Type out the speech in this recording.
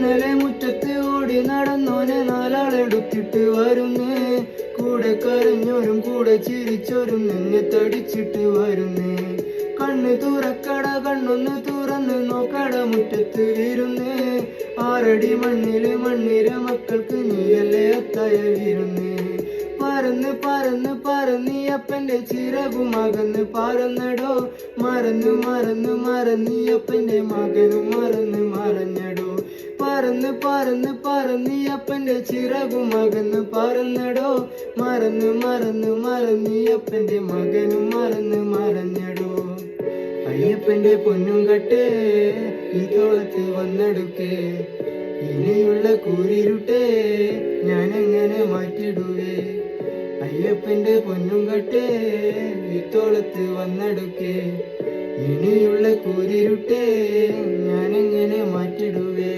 ഇന്നലെ മുറ്റത്ത് ഓടി നടന്നോനെ നാലാളെടുത്തിട്ട് വരുന്നേ. കൂടെ കരഞ്ഞോരും കൂടെ ചിരിച്ചോരും നിന്നെ തടിച്ചിട്ട് വരുന്നേ. കണ്ണ് തുറക്കട കണ്ണൊന്ന് തുറന്ന് നോക്കട മുറ്റത്ത് വീരുന്നേ. ആറടി മണ്ണിര മക്കൾക്ക് നീയല്ലേ അത്തായ വീരുന്നേ. പറന്ന് പറന്ന് പറന്നീയപ്പന്റെ ചിറകുമകന്ന് പറന്നടോ. മറന്നീയപ്പന്റെ മകനും മറഞ്ഞടോ. പറന്ന് പറന്ന് പറന്നീയപ്പന്റെ ചിറകുമകന്ന് പറന്നടോ. മറന്നീയപ്പന്റെ മകനും മറഞ്ഞടോ. അയ്യപ്പന്റെ പൊന്നും കട്ടേ ഈ തോളത്ത് വന്നെടുക്കേ. ഇനിയുള്ള കൂരിരുട്ടേ ഞാനെങ്ങനെ മാറ്റിടുവേ. അയ്യപ്പന്റെ പൊന്നും കട്ടേ ഈ തോളത്ത് വന്നെടുക്കേ. ഇനിയുള്ള കൂരിരുട്ടേ ഞാനെങ്ങനെ മാറ്റിടുവേ.